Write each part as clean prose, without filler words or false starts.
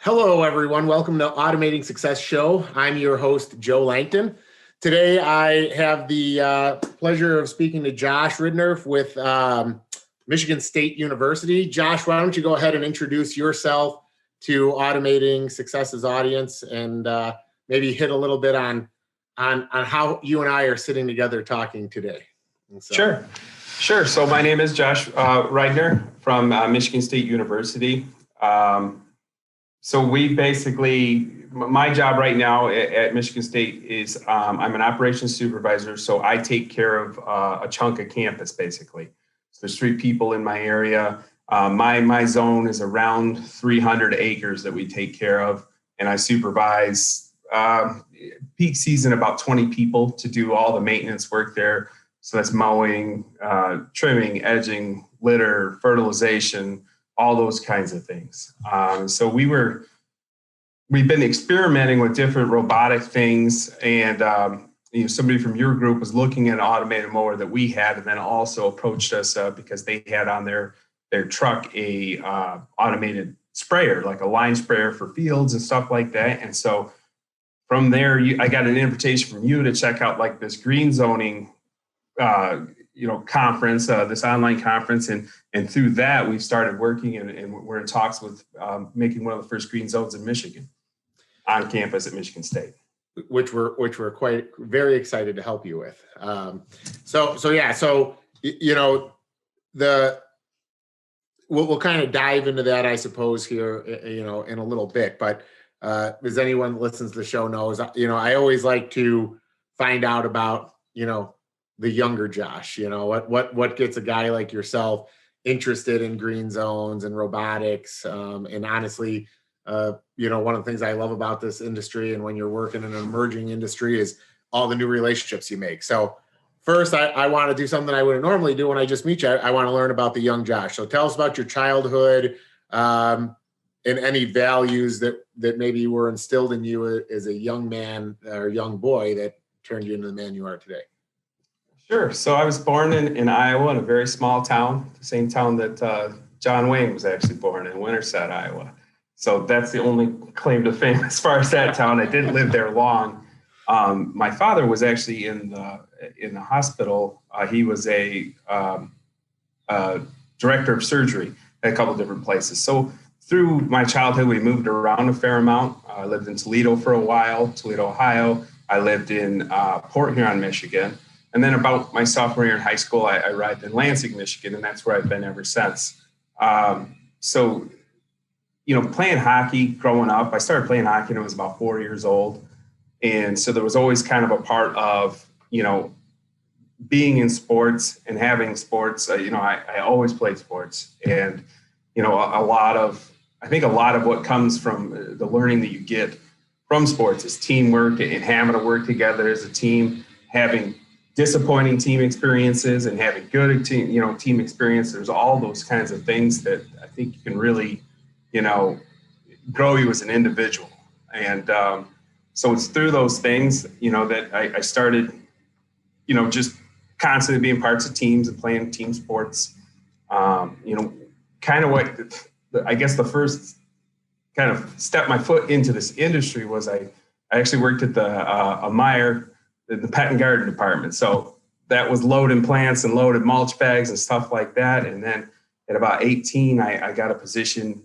Hello, everyone. Welcome to Automating Success Show. I'm your host, Joe Langton. Today, I have the pleasure of speaking to Josh Ridner with Michigan State University. Josh, why don't you go ahead and introduce yourself to Automating Success's audience and maybe hit a little bit on how you and I are sitting together talking today. Sure. So my name is Josh Ridner from Michigan State University. So we basically, my job right now at Michigan State is I'm an operations supervisor. So I take care of a chunk of campus, basically. So there's 3 people in my area. My zone is around 300 acres that we take care of. And I supervise peak season about 20 people to do all the maintenance work there. So that's mowing, trimming, edging, litter, fertilization, all those kinds of things. So we've been experimenting with different robotic things, and somebody from your group was looking at an automated mower that we had, and then also approached us because they had on their truck a automated sprayer, like a line sprayer for fields and stuff like that. And so from there, I got an invitation from you to check out like this green zoning conference, this online conference. And through that, we've started working and we're in talks with making one of the first green zones in Michigan on campus at Michigan State. Which we're very excited to help you with. We'll kind of dive into that, I suppose, here, in a little bit. But as anyone that listens to the show knows, I always like to find out about, the younger Josh, what gets a guy like yourself interested in green zones and robotics. And honestly, one of the things I love about this industry and when you're working in an emerging industry is all the new relationships you make. So first, I want to do something I wouldn't normally do when I just meet you. I want to learn about the young Josh. So tell us about your childhood and any values that maybe were instilled in you as a young man or young boy that turned you into the man you are today. Sure. So I was born in Iowa, in a very small town, the same town that John Wayne was actually born in, Winterset, Iowa. So that's the only claim to fame as far as that town. I didn't live there long. My father was actually in the hospital. He was a director of surgery at a couple of different places. So through my childhood, we moved around a fair amount. I lived in Toledo for a while, Toledo, Ohio. I lived in Port Huron, Michigan. And then about my sophomore year in high school, I arrived in Lansing, Michigan, and that's where I've been ever since. Playing hockey growing up, I started playing hockey when I was about 4 years old. And so there was always kind of a part of, being in sports and having sports. I always played sports. And, I think a lot of what comes from the learning that you get from sports is teamwork and having to work together as a team, having disappointing team experiences and having good team experience. There's all those kinds of things that I think you can really, grow you as an individual. And so it's through those things, that I started, just constantly being parts of teams and playing team sports. Kind of what I guess the first kind of step my foot into this industry was I actually worked at a Meyer, the pet and garden department. So that was loading plants and loaded mulch bags and stuff like that. And then at about 18, I got a position,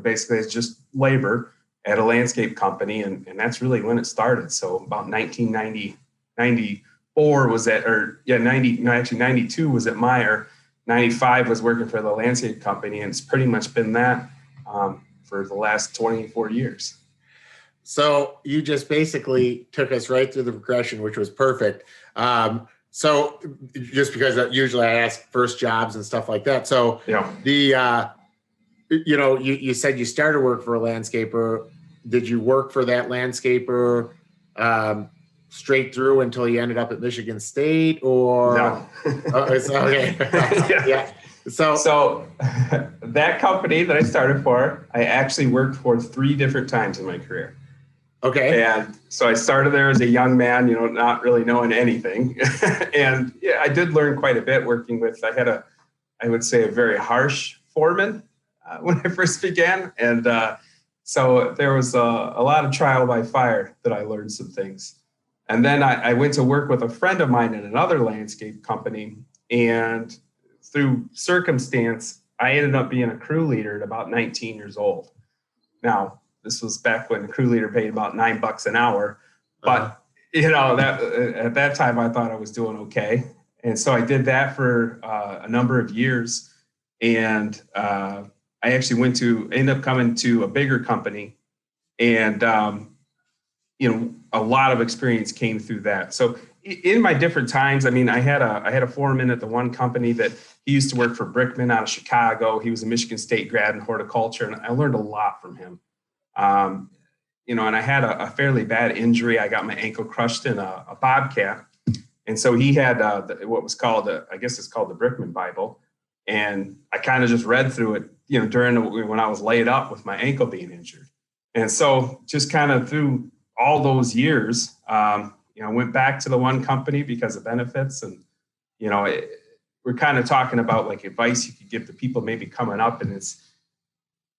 basically as just labor at a landscape company. And that's really when it started. So about 94 was at, 92 was at Meyer. 95 was working for the landscape company. And it's pretty much been that for the last 24 years. So you just basically took us right through the progression, which was perfect. So just because usually I ask first jobs and stuff like that. So you said you started work for a landscaper. Did you work for that landscaper straight through until you ended up at Michigan State, or? No. Okay. Yeah. So that company that I started for, I actually worked for 3 different times in my career. Okay. And so I started there as a young man, not really knowing anything. And I did learn quite a bit working with, I would say, a very harsh foreman when I first began. And So there was a lot of trial by fire that I learned some things. And then I went to work with a friend of mine in another landscape company. And through circumstance, I ended up being a crew leader at about 19 years old. Now, this was back when the crew leader paid about $9 an hour. But, that at that time, I thought I was doing okay. And so I did that for a number of years. And I actually ended up coming to a bigger company. And, a lot of experience came through that. So in my different times, I mean, I had a foreman at the one company that he used to work for Brickman out of Chicago. He was a Michigan State grad in horticulture, and I learned a lot from him. And I had a fairly bad injury. I got my ankle crushed in a bobcat. And so he had what was called, I guess it's called the Brickman Bible. And I kind of just read through it, when I was laid up with my ankle being injured. And so just kind of through all those years, I went back to the one company because of benefits. And, we're kind of talking about like advice you could give to people maybe coming up. And it's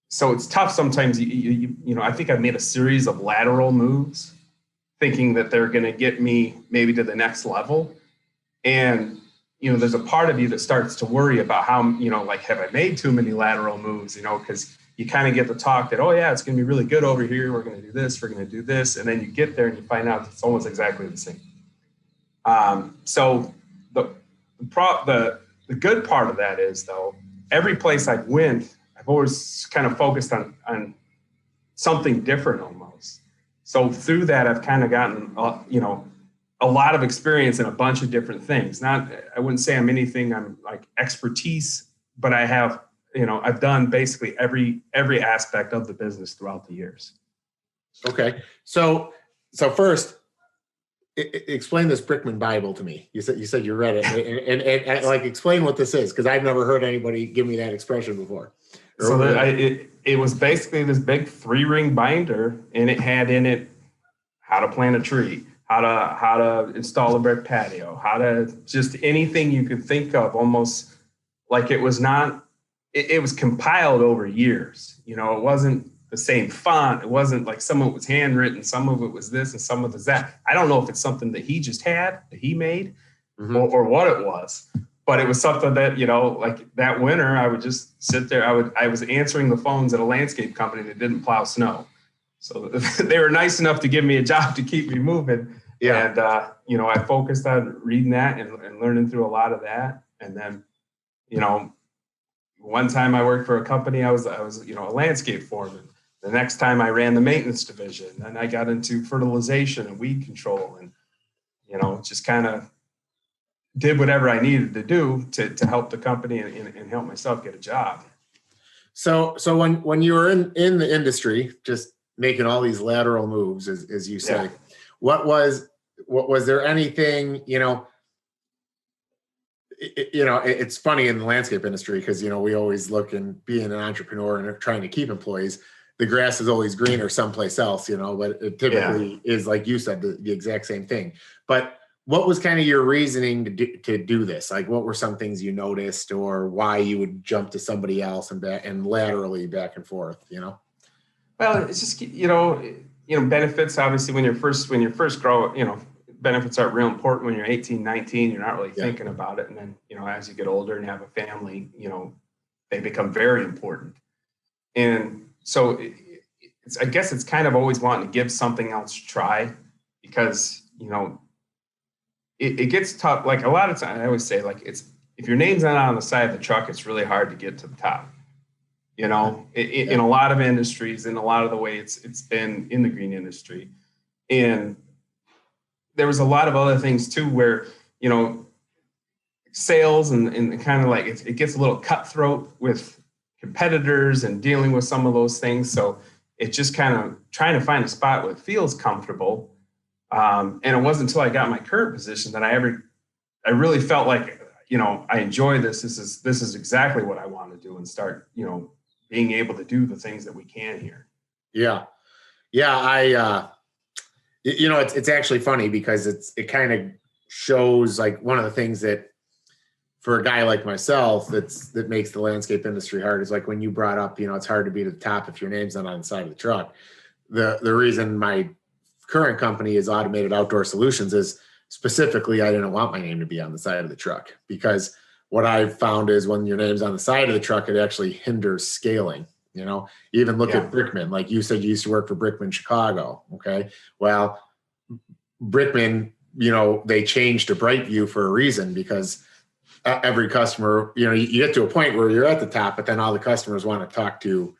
tough sometimes. I think I've made a series of lateral moves thinking that they're going to get me maybe to the next level. And, there's a part of you that starts to worry about how, have I made too many lateral moves, because you kind of get the talk that, oh yeah, it's going to be really good over here. We're going to do this. We're going to do this. And then you get there and you find out it's almost exactly the same. So the good part of that is, though, every place I've went, I've always kind of focused on something different almost. So through that, I've kind of gotten, a lot of experience in a bunch of different things. I wouldn't say I'm anything I'm like expertise, but I have, I've done basically every aspect of the business throughout the years. Okay. So first, explain this Brickman Bible to me. You said you read it, and like explain what this is, because I've never heard anybody give me that expression before. So it was basically this big 3-ring binder, and it had in it how to plant a tree, how to install a brick patio, how to just anything you could think of, almost like it was not. It was compiled over years. It wasn't the same font. It wasn't like some of it was handwritten, some of it was this and some of it was that. I don't know if it's something that he just had, that he made, or what it was. But it was something that, like that winter, I would just sit there. I was answering the phones at a landscape company that didn't plow snow. So they were nice enough to give me a job to keep me moving. Yeah. And, I focused on reading that and learning through a lot of that. And then, one time I worked for a company, I was, a landscape foreman. The next time I ran the maintenance division. Then I got into fertilization and weed control and, just kind of did whatever I needed to do to help the company and help myself get a job. So when you were in the industry, just making all these lateral moves, as you say, what was there anything, it's funny in the landscape industry because, we always look, and being an entrepreneur and trying to keep employees, the grass is always greener someplace else, but it typically is, like you said, the exact same thing. But what was kind of your reasoning to do this? Like, what were some things you noticed, or why you would jump to somebody else and laterally back and forth, Well, it's just, benefits, obviously, when you first grow, benefits aren't real important when you're 18, 19, you're not really thinking about it. And then, as you get older and have a family, they become very important. And so I guess it's kind of always wanting to give something else a try because, it gets tough. Like a lot of times I always say, like, if your name's not on the side of the truck, it's really hard to get to the top. In a lot of industries, in a lot of the way it's been in the green industry. And there was a lot of other things too, where, sales and kind of like it gets a little cutthroat with competitors and dealing with some of those things. So it's just kind of trying to find a spot where it feels comfortable. And it wasn't until I got my current position that I really felt like, I enjoy this. This is exactly what I want to do and start, being able to do the things that we can here. Yeah. I, it's actually funny because it kind of shows, like, one of the things that for a guy like myself, that makes the landscape industry hard is like when you brought up, it's hard to be to the top if your name's not on the side of the truck. The reason my current company is Automated Outdoor Solutions is specifically I didn't want my name to be on the side of the truck, because what I've found is when your name's on the side of the truck, it actually hinders scaling. Even look at Brickman. Like you said, you used to work for Brickman Chicago. Okay. Well, Brickman, they changed to Brightview for a reason, because every customer, you get to a point where you're at the top, but then all the customers want to talk to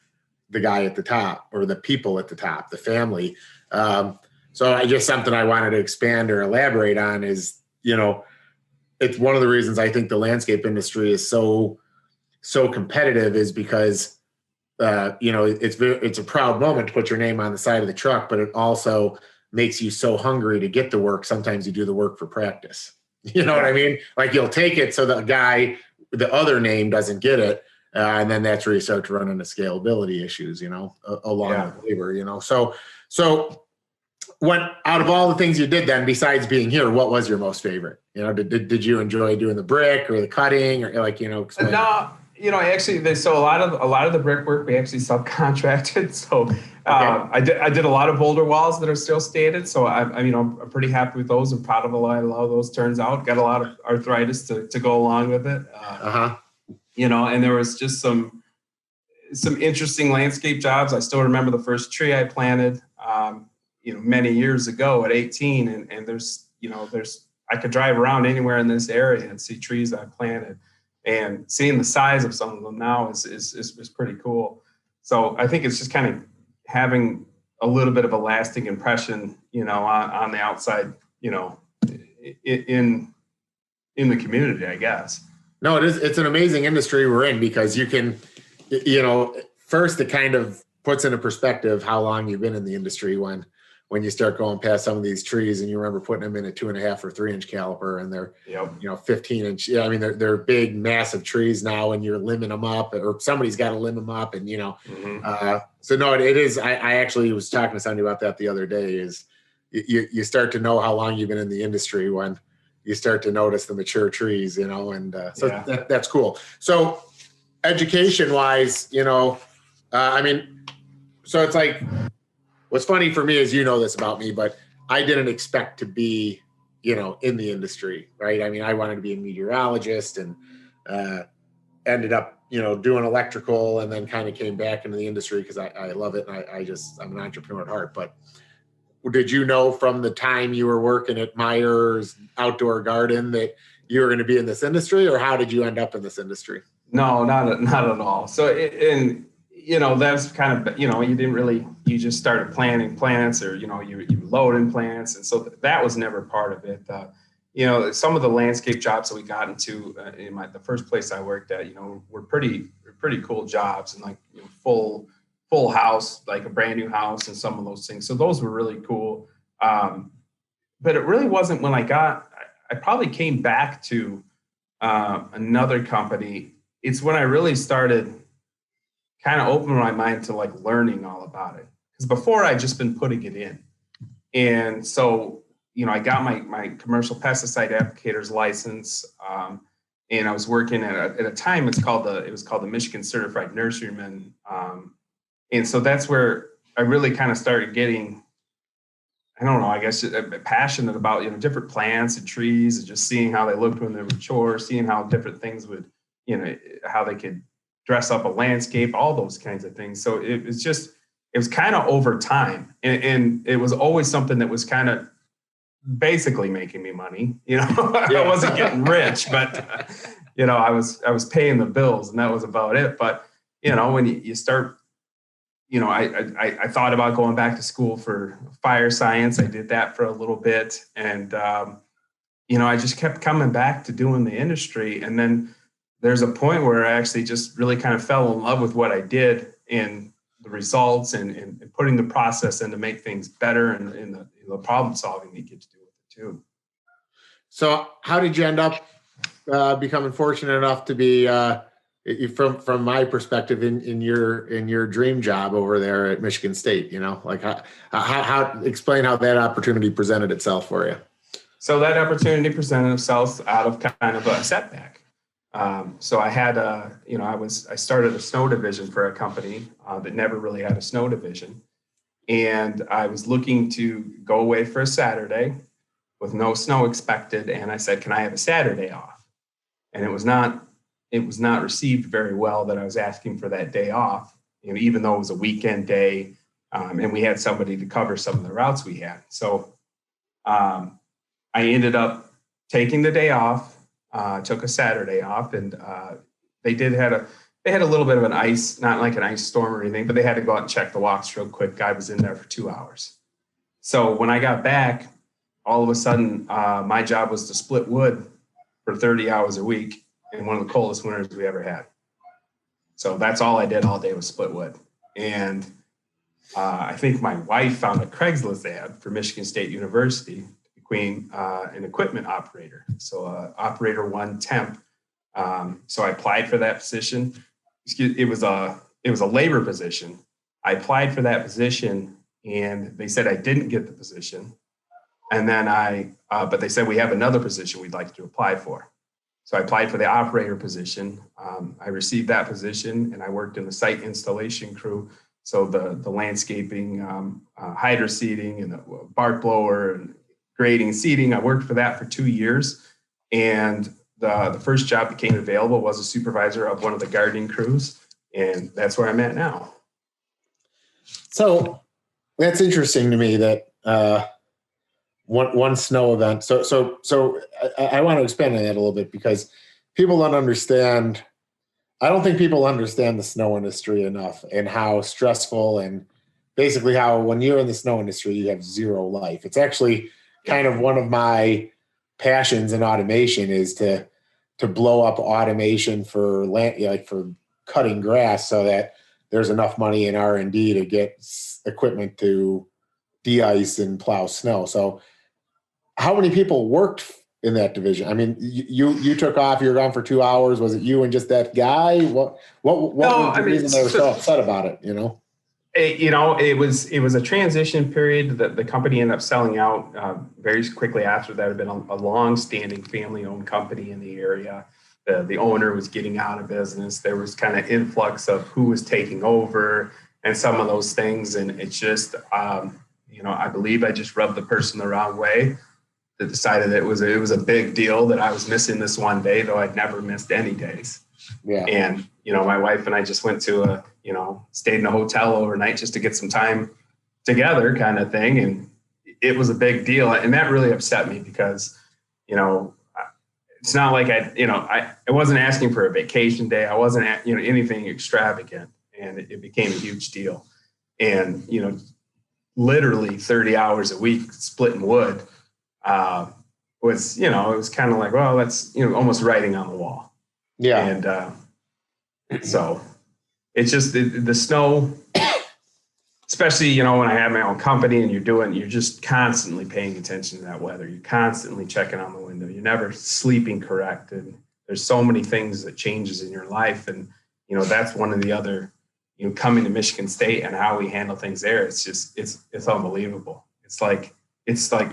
the guy at the top, or the people at the top, the family. So I guess something I wanted to expand or elaborate on is, it's one of the reasons I think the landscape industry is so competitive, is because, it's a proud moment to put your name on the side of the truck, but it also makes you so hungry to get the work. Sometimes you do the work for practice. You know what I mean? Like you'll take it so the guy, the other name doesn't get it. And then that's where you start to run into scalability issues, along with labor, So what, out of all the things you did then, besides being here, what was your most favorite? Did you enjoy doing the brick or the cutting, or explain? No, actually, so a lot of the brickwork we actually subcontracted. So I did a lot of boulder walls that are still standing. So I'm pretty happy with those and proud of a lot of those turns out. Got a lot of arthritis to go along with it. And there was just some interesting landscape jobs. I still remember the first tree I planted, many years ago at 18, and there's I could drive around anywhere in this area and see trees I planted, and seeing the size of some of them now is pretty cool. So I think it's just kind of having a little bit of a lasting impression, on the outside, in the community, I guess. No, it's an amazing industry we're in, because you can, first it kind of puts into perspective how long you've been in the industry when you start going past some of these trees and you remember putting them in a 2.5 or 3 inch caliper, and they're, 15 inch. Yeah. I mean, they're big, massive trees now, and you're limbing them up, or somebody's got to limb them up. And, so no, it is. I actually was talking to somebody about that the other day, is you start to know how long you've been in the industry when you start to notice the mature trees, that's cool. So education wise, so it's like, what's funny for me is, this about me, but I didn't expect to be, in the industry, right? I mean, I wanted to be a meteorologist, and ended up, doing electrical, and then kind of came back into the industry because I love it. And I'm an entrepreneur at heart. But did you know from the time you were working at Myers Outdoor Garden that you were going to be in this industry, or how did you end up in this industry? No, not at all. So, that's kind of, you just started planting plants, or, you loading plants. And so that was never part of it. Some of the landscape jobs that we got into the first place I worked at, were pretty cool jobs, and like full house, like a brand new house, and some of those things. So those were really cool. But it really wasn't when I probably came back to another company. It's when I really started kind of opening my mind to like learning all about it. Because before I'd just been putting it in. And so, I got my commercial pesticide applicator's license. And I was working at a time, it was called the Michigan Certified Nurseryman. And so that's where I really kind of started getting, I don't know, I guess passionate about, different plants and trees, and just seeing how they looked when they're mature, seeing how different things would, how they could dress up a landscape, all those kinds of things. So it was kind of over time. And it was always something that was kind of basically making me money. I wasn't getting rich, but, I was paying the bills, and that was about it. But, when you start, I thought about going back to school for fire science. I did that for a little bit. And, I just kept coming back to doing the industry. And then there's a point where I actually just really kind of fell in love with what I did, and the results, and putting the process in to make things better, and the problem solving you get to do with it too. So how did you end up becoming fortunate enough to be, from my perspective, in your dream job over there at Michigan State? How explain how that opportunity presented itself for you? So that opportunity presented itself out of kind of a setback. So I had I started a snow division for a company that never really had a snow division. And I was looking to go away for a Saturday with no snow expected. And I said, can I have a Saturday off? And it was not received very well that I was asking for that day off, even though it was a weekend day, and we had somebody to cover some of the routes we had. So I ended up taking the day off, took a Saturday off, and they had a little bit of an ice, not like an ice storm or anything, but they had to go out and check the walks real quick. Guy was in there for 2 hours. So when I got back, all of a sudden, my job was to split wood for 30 hours a week in one of the coldest winters we ever had. So that's all I did all day was split wood. And I think my wife found a Craigslist ad for Michigan State University between an equipment operator. So operator one temp. So I applied for that position. It was a labor position. I applied for that position and they said I didn't get the position. And then but they said, we have another position we'd like you to apply for. So I applied for the operator position. I received that position and I worked in the site installation crew. So the landscaping, hydro seeding and the bark blower and grading seeding. I worked for that for 2 years. And the first job that came available was a supervisor of one of the gardening crews. And that's where I'm at now. So that's interesting to me that one snow event. So I want to expand on that a little bit because people don't understand. I don't think people understand the snow industry enough and how stressful and basically how when you're in the snow industry, you have zero life. It's actually kind of one of my passions in automation is to blow up automation for land, like for cutting grass so that there's enough money in R&D to get equipment to de-ice and plow snow. So how many people worked in that division? I mean, you took off, you were gone for 2 hours. Was it you and just that guy? What was the reason they were so upset about it, It was a transition period that the company ended up selling out very quickly after that. It had been a long-standing family-owned company in the area. The owner was getting out of business. There was kind of influx of who was taking over and some of those things. And it's just, I believe I just rubbed the person the wrong way that decided that it was a big deal that I was missing this one day, though I'd never missed any days. Yeah. And, my wife and I just went to stayed in a hotel overnight just to get some time together kind of thing. And it was a big deal. And that really upset me because, it's not like I wasn't asking for a vacation day. I wasn't anything extravagant, and it became a huge deal. And, literally 30 hours a week splitting wood was, it was kind of like, well, that's, almost writing on the wall. Yeah. And so it's just the snow, especially, when I have my own company and you're just constantly paying attention to that weather. You're constantly checking on the window. You're never sleeping correct. And there's so many things that changes in your life. And, that's one of the other, coming to Michigan State and how we handle things there. It's just, it's unbelievable. It's like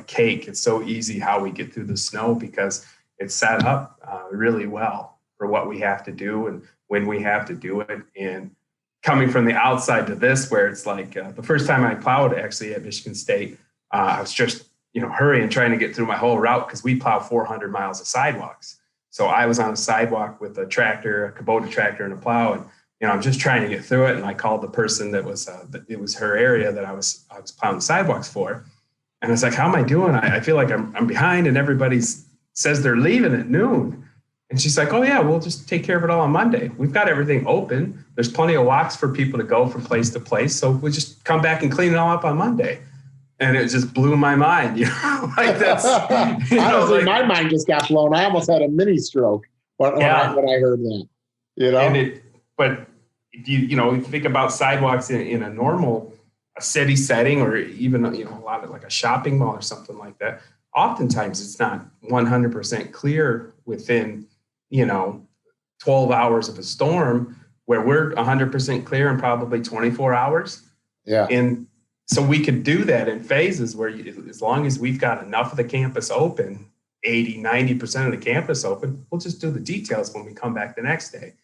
cake. It's so easy how we get through the snow because it's set up really well for what we have to do and when we have to do it. And coming from the outside to this, where it's like the first time I plowed actually at Michigan State, I was just, hurrying, trying to get through my whole route because we plow 400 miles of sidewalks. So I was on a sidewalk with a tractor, a Kubota tractor and a plow. And, I'm just trying to get through it. And I called the person that was, it was her area that I was plowing the sidewalks for. And I was like, how am I doing? I feel like I'm behind and everybody says they're leaving at noon. And she's like, oh yeah, we'll just take care of it all on Monday. We've got everything open. There's plenty of walks for people to go from place to place. So we'll just come back and clean it all up on Monday. And it just blew my mind, like that's, honestly, my mind just got blown. I almost had a mini stroke when I heard that, but if you think about sidewalks in a normal city setting or even, a lot of like a shopping mall or something like that, oftentimes it's not 100% clear within, 12 hours of a storm where we're 100% clear in probably 24 hours. Yeah. And so we could do that in phases where as long as we've got enough of the campus open 80, 90% of the campus open. We'll just do the details when we come back the next day.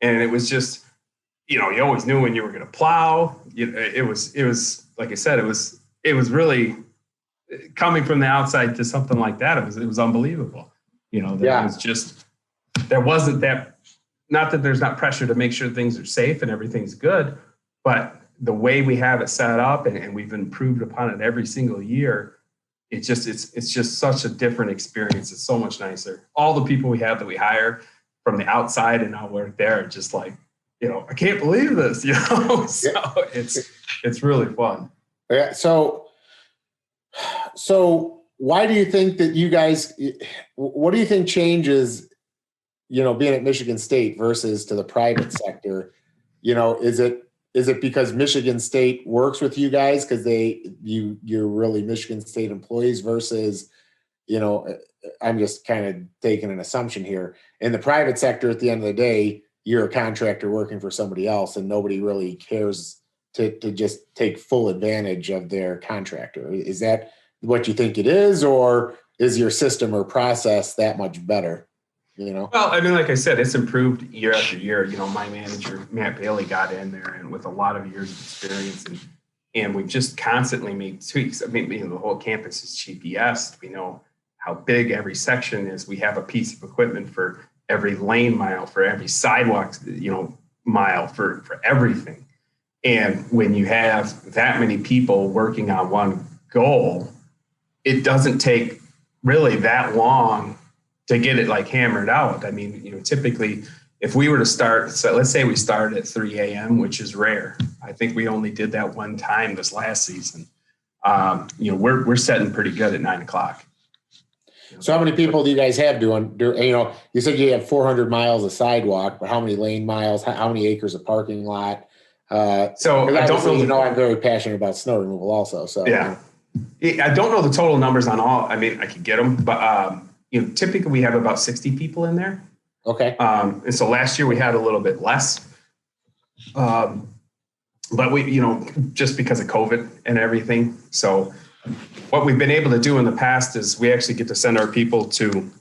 And it was just, you always knew when you were going to plow. It was like I said, it was really coming from the outside to something like that. It was unbelievable. It was just, there wasn't that, not that there's not pressure to make sure things are safe and everything's good, but the way we have it set up and we've improved upon it every single year, it's just such a different experience. It's so much nicer. All the people we have that we hire from the outside and now work there are just like, I can't believe this, so it's really fun. Yeah. So why do you think that you guys, what do you think changes, being at Michigan State versus to the private sector? Is it because Michigan State works with you guys because you're really Michigan State employees versus, I'm just kind of taking an assumption here. In the private sector, at the end of the day, you're a contractor working for somebody else and nobody really cares to just take full advantage of their contractor. Is that what you think it is, or is your system or process that much better? Well, like I said, it's improved year after year. My manager, Matt Bailey, got in there and with a lot of years of experience and we've just constantly made tweaks. The whole campus is GPS. We know how big every section is. We have a piece of equipment for every lane mile, for every sidewalk, mile, for everything. And when you have that many people working on one goal, it doesn't take really that long to get it like hammered out. Typically if we were to start, so let's say we started at 3 a.m., which is rare. I think we only did that one time this last season. We're setting pretty good at 9 o'clock. So how many people do you guys have doing, you said you have 400 miles of sidewalk, but how many lane miles, how many acres of parking lot? So I don't know. I'm very passionate about snow removal also. So yeah, I don't know the total numbers on all. I could get them, but typically we have about 60 people in there. Okay. And so last year we had a little bit less, but we, just because of COVID and everything. So what we've been able to do in the past is we actually get to send our people to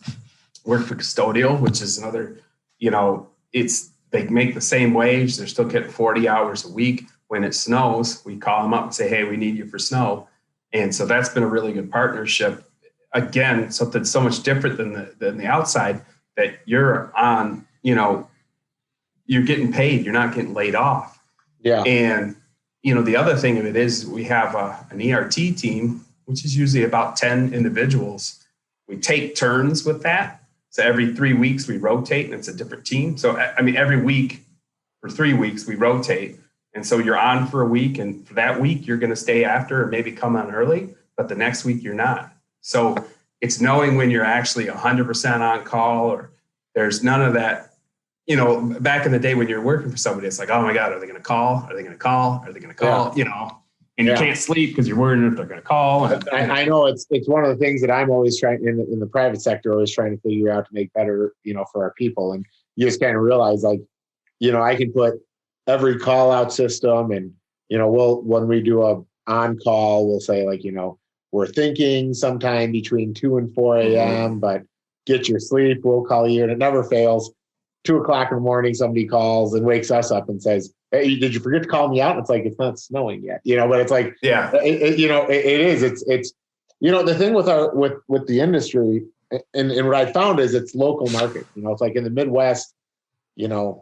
work for custodial, which is another, they make the same wage. They're still getting 40 hours a week. When it snows, we call them up and say, hey, we need you for snow. And so that's been a really good partnership. Again, something so much different than the outside, that you're on, you're getting paid. You're not getting laid off. Yeah. And, the other thing of it is we have an ERT team, which is usually about 10 individuals. We take turns with that. So every 3 weeks we rotate and it's a different team. So, every week for 3 weeks we rotate. And so you're on for a week, and for that week you're going to stay after or maybe come on early, but the next week you're not. So it's knowing when you're actually 100% on call, or there's none of that. Back in the day when you're working for somebody, it's like, oh my God, are they going to call? Are they going to call? Are they going to call? Yeah. And you can't sleep because you're worried if they're going to call. I know it's one of the things that I'm always trying in the private sector, always trying to figure out to make better, for our people. And you just kind of realize, like, I can put every call out system, and when we do a on call, we'll say, like, we're thinking sometime between 2 and 4 a.m., but get your sleep. We'll call you, and it never fails. 2 o'clock in the morning, somebody calls and wakes us up and says, hey, did you forget to call me out? And it's like, it's not snowing yet, but it's like, yeah, it is, it's, the thing with the industry and what I found is it's local market, it's like in the Midwest, I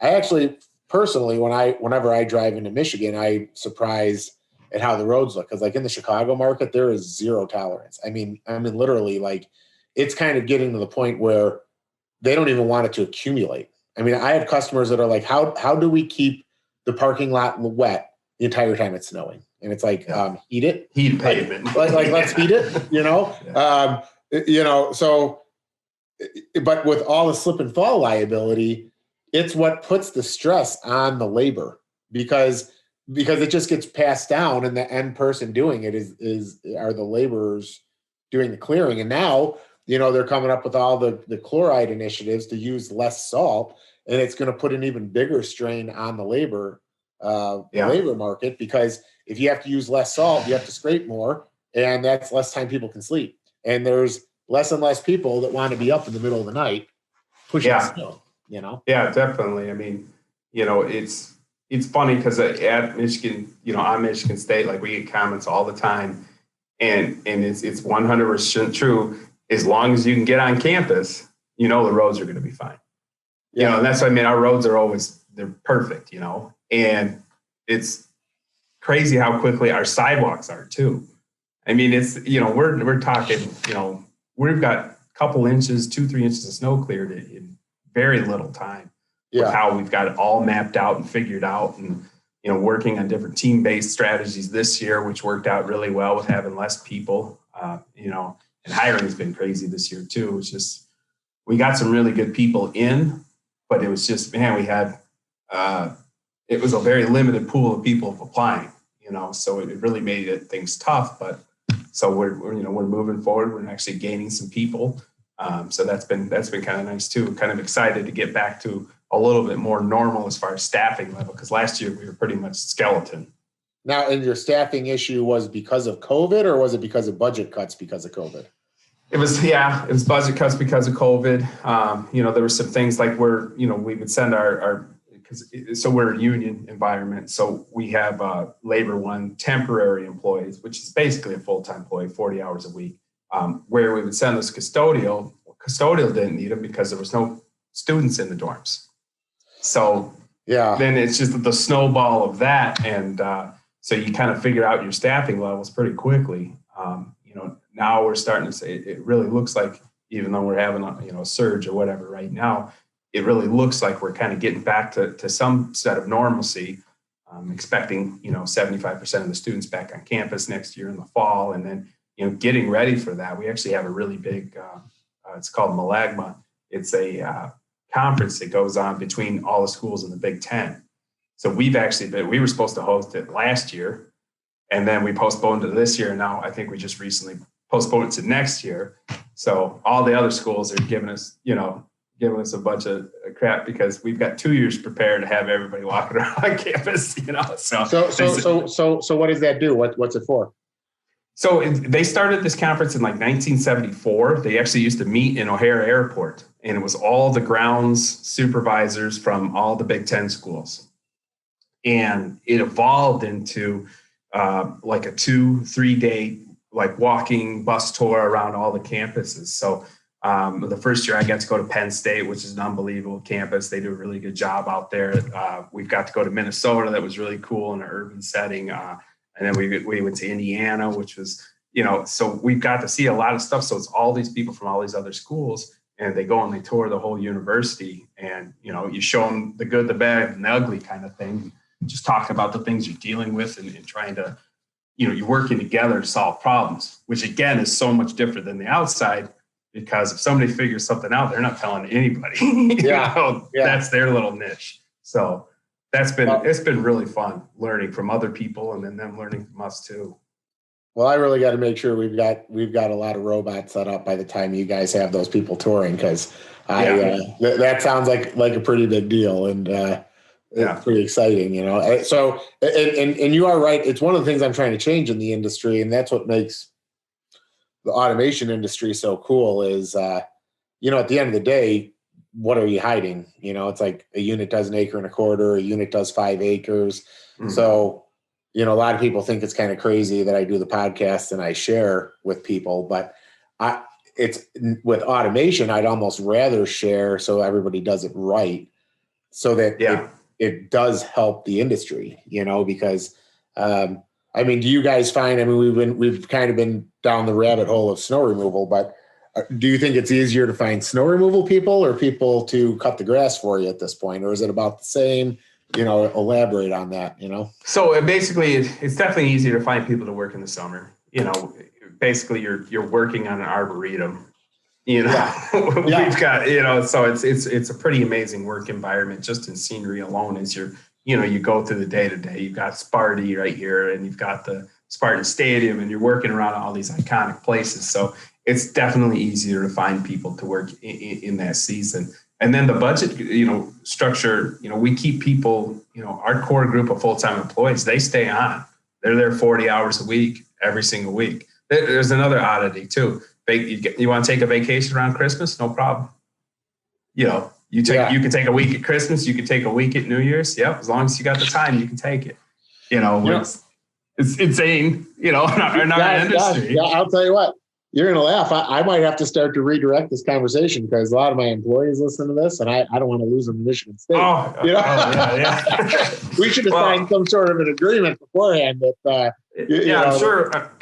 actually personally, whenever I drive into Michigan, I'm surprised at how the roads look. Cause like in the Chicago market, there is zero tolerance. Literally, like, it's kind of getting to the point where they don't even want it to accumulate. I have customers that are like, how do we keep the parking lot wet the entire time it's snowing? And it's like, heat it. Heat pavement. Like let's heat it, Yeah. So, but with all the slip and fall liability, it's what puts the stress on the labor because it just gets passed down, and the end person doing it are the laborers doing the clearing. And now, they're coming up with all the chloride initiatives to use less salt, and it's going to put an even bigger strain on the labor market, because if you have to use less salt, you have to scrape more, and that's less time people can sleep. And there's less and less people that want to be up in the middle of the night pushing snow, Yeah, definitely. I mean, it's funny because at Michigan, on Michigan State, like we get comments all the time, and it's 100% true. As long as you can get on campus, the roads are going to be fine. Yeah. And that's what I mean. Our roads are they're perfect, and it's crazy how quickly our sidewalks are too. I mean, it's, we're talking, we've got a couple inches, 2-3 inches of snow cleared in very little time. With how we've got it all mapped out and figured out, and working on different team-based strategies this year, which worked out really well with having less people, and hiring has been crazy this year too. It's just, we got some really good people in, but it was just, man, we had, it was a very limited pool of people applying, so it really made things tough. But so we're moving forward. We're actually gaining some people. So that's been kind of nice too. Kind of excited to get back to a little bit more normal as far as staffing level, because last year we were pretty much skeleton. Now, and your staffing issue was because of COVID, or was it because of budget cuts because of COVID? It was budget cuts because of COVID. There were some things like where, we would send so we're a union environment. So we have Labor One temporary employees, which is basically a full-time employee, 40 hours a week, where we would send this custodial. Custodial didn't need them because there was no students in the dorms. So then it's just the snowball of that. And so you kind of figure out your staffing levels pretty quickly. Now we're starting to say it really looks like, even though we're having a surge or whatever right now, it really looks like we're kind of getting back to some set of normalcy. Expecting 75% of the students back on campus next year in the fall, and then getting ready for that. We actually have a really big it's called Malagma. It's a conference that goes on between all the schools in the Big Ten. So we were supposed to host it last year, and then we postponed it this year. And now I think we just recently postponed it to next year. So all the other schools are giving us a bunch of crap because we've got 2 years prepared to have everybody walking around on campus, So what does that do? What's it for? So they started this conference in like 1974. They actually used to meet in O'Hare Airport, and it was all the grounds supervisors from all the Big Ten schools. And it evolved into like a 2-3 day like walking bus tour around all the campuses. So the first year I got to go to Penn State, which is an unbelievable campus. They do a really good job out there. We've got to go to Minnesota. That was really cool in an urban setting. And then we went to Indiana, which was, so we've got to see a lot of stuff. So it's all these people from all these other schools, and they go and they tour the whole university, and, you show them the good, the bad, and the ugly kind of thing. Just talk about the things you're dealing with and trying to, you're working together to solve problems, which again is so much different than the outside, because if somebody figures something out, they're not telling anybody. That's their little niche. So it's been really fun learning from other people, and then them learning from us too. Well, I really got to make sure we've got a lot of robots set up by the time you guys have those people touring, because that sounds like a pretty big deal, and it's pretty exciting, So and you are right. It's one of the things I'm trying to change in the industry, and that's what makes the automation industry so cool. Is at the end of the day, what are you hiding? It's like a unit does 1.25 acres, a unit does 5 acres. Mm-hmm. So, a lot of people think it's kind of crazy that I do the podcast and I share with people, but it's with automation, I'd almost rather share so everybody does it right, so that it does help the industry, because, do you guys find, we've kind of been down the rabbit hole of snow removal, but do you think it's easier to find snow removal people or people to cut the grass for you at this point? Or is it about the same? Elaborate on that, So basically, it's definitely easier to find people to work in the summer. Basically you're working on an arboretum, we've got, so it's a pretty amazing work environment just in scenery alone as you go through the day to day. You've got Sparty right here, and you've got the Spartan Stadium, and you're working around all these iconic places. So it's definitely easier to find people to work in that season. And then the budget, structure, we keep people, our core group of full-time employees, they stay on. They're there 40 hours a week, every single week. There's another oddity too. You want to take a vacation around Christmas? No problem. You can take a week at Christmas. You can take a week at New Year's. Yep. As long as you got the time, you can take it. It's insane, in our industry. Yeah, I'll tell you what, you're going to laugh. I might have to start to redirect this conversation because a lot of my employees listen to this and I don't want to lose them to Michigan State. Yeah. We should have signed some sort of an agreement beforehand that,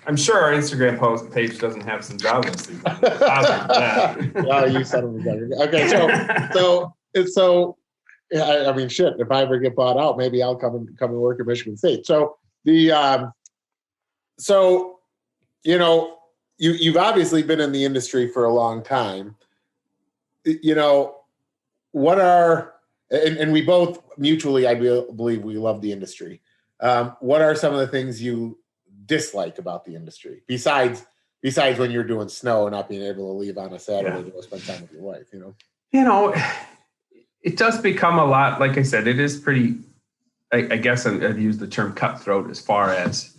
I'm sure our Instagram page doesn't have some job listings. Oh, you son of a gun. Okay. So I mean, shit, if I ever get bought out, maybe I'll come and work at Michigan State. So you've obviously been in the industry for a long time. What are, and we both mutually, I believe we love the industry. What are some of the things you dislike about the industry besides when you're doing snow and not being able to leave on a Saturday to go spend time with your wife, It does become a lot, like I said, it is pretty, I guess I've used the term cutthroat as far as,